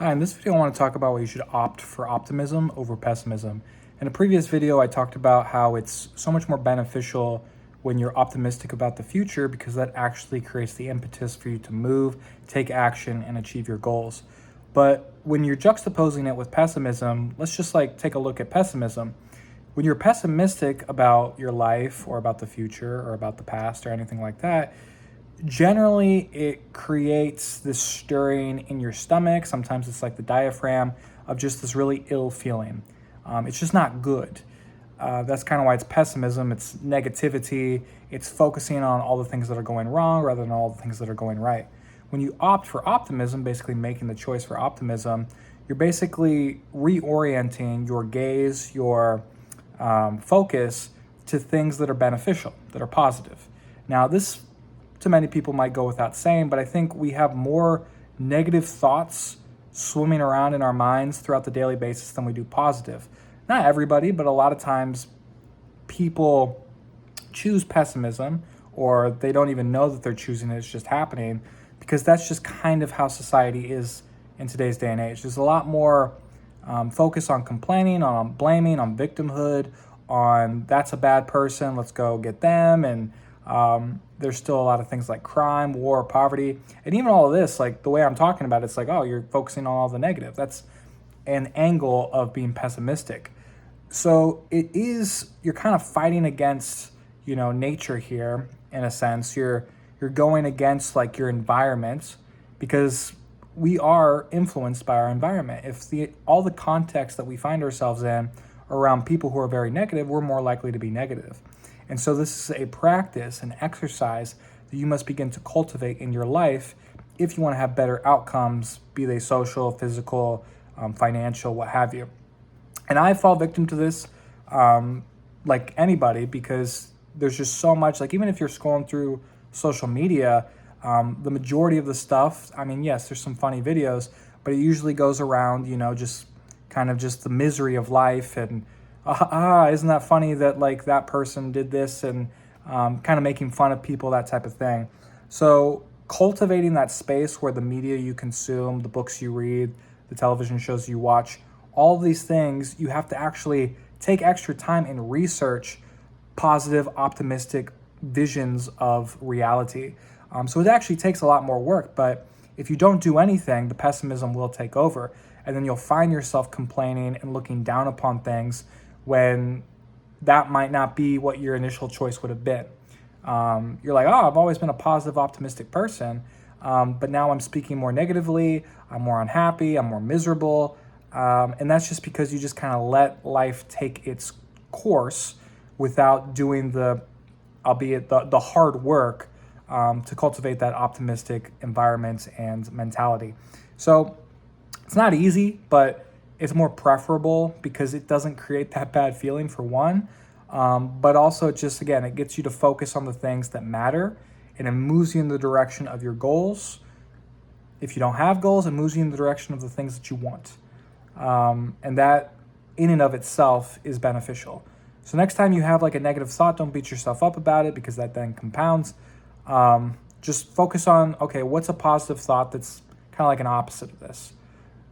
Hi, in this video, I want to talk about why you should opt for optimism over pessimism. In a previous video, I talked about how it's so much more beneficial when you're optimistic about the future because that actually creates the impetus for you to move, take action, and achieve your goals. But when you're juxtaposing it with pessimism, let's just take a look at pessimism. When you're pessimistic about your life or about the future or about the past or anything like that, generally it creates this stirring in your stomach. Sometimes it's like the diaphragm of just this really ill feeling. It's just not good. That's kind of why it's pessimism. It's negativity. It's focusing on all the things that are going wrong rather than all the things that are going right. When you opt for optimism, basically making the choice for optimism, you're basically reorienting your gaze, your focus to things that are beneficial, that are positive. Now, this to many people might go without saying, but I think we have more negative thoughts swimming around in our minds throughout the daily basis than we do positive. Not everybody, but a lot of times people choose pessimism or they don't even know that they're choosing it, it's just happening because that's just kind of how society is in today's day and age. There's a lot more focus on complaining, on blaming, on victimhood, on that's a bad person, let's go get them, and there's still a lot of things like crime, war, poverty, and even all of this, like the way I'm talking about it, it's like, oh, you're focusing on all the negative. That's an angle of being pessimistic. So you're kind of fighting against, nature here in a sense. You're going against like your environment because we are influenced by our environment. If all the context that we find ourselves in are around people who are very negative, we're more likely to be negative. And so this is a practice, an exercise that you must begin to cultivate in your life if you want to have better outcomes, be they social, physical, financial, what have you. And I fall victim to this like anybody because there's just so much, like even if you're scrolling through social media, the majority of the stuff, I mean, yes, there's some funny videos, but it usually goes around, just kind of just the misery of life and isn't that funny that like that person did this, and kind of making fun of people, that type of thing. So cultivating that space where the media you consume, the books you read, the television shows you watch, all of these things, you have to actually take extra time and research positive, optimistic visions of reality. So it actually takes a lot more work, but if you don't do anything, the pessimism will take over. And then you'll find yourself complaining and looking down upon things when that might not be what your initial choice would have been. You're like, oh, I've always been a positive, optimistic person, but now I'm speaking more negatively, I'm more unhappy, I'm more miserable, and that's just because you just kind of let life take its course without doing albeit the hard work to cultivate that optimistic environment and mentality. So it's not easy, but it's more preferable because it doesn't create that bad feeling for one. But also it just, again, it gets you to focus on the things that matter and it moves you in the direction of your goals. If you don't have goals, it moves you in the direction of the things that you want. And that in and of itself is beneficial. So next time you have like a negative thought, don't beat yourself up about it because that then compounds. Just focus on, okay, what's a positive thought that's kind of like an opposite of this?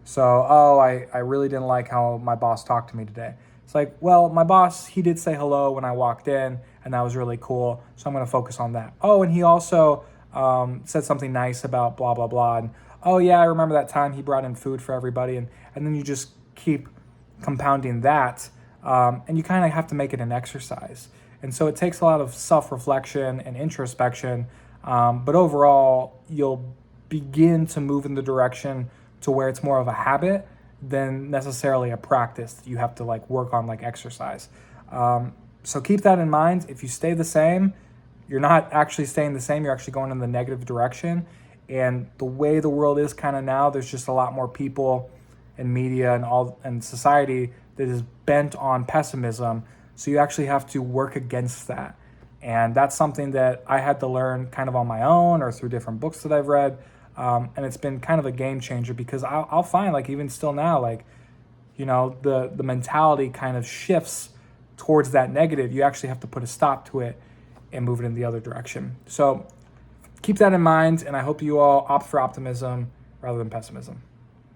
So, I really didn't like how my boss talked to me today. It's like, well, my boss, he did say hello when I walked in, and that was really cool. So I'm going to focus on that. Oh, and he also said something nice about blah, blah, blah. And, oh, yeah, I remember that time he brought in food for everybody. And then you just keep compounding that. And you kind of have to make it an exercise. And so it takes a lot of self-reflection and introspection. But overall, you'll begin to move in the direction to where it's more of a habit than necessarily a practice that you have to like work on like exercise. So keep that in mind. If you stay the same, you're not actually staying the same, you're actually going in the negative direction. And the way the world is kind of now, there's just a lot more people and media and society that is bent on pessimism. So you actually have to work against that. And that's something that I had to learn kind of on my own or through different books that I've read. And it's been kind of a game changer because I'll find like even still now, like, the mentality kind of shifts towards that negative. You actually have to put a stop to it and move it in the other direction. So keep that in mind. And I hope you all opt for optimism rather than pessimism.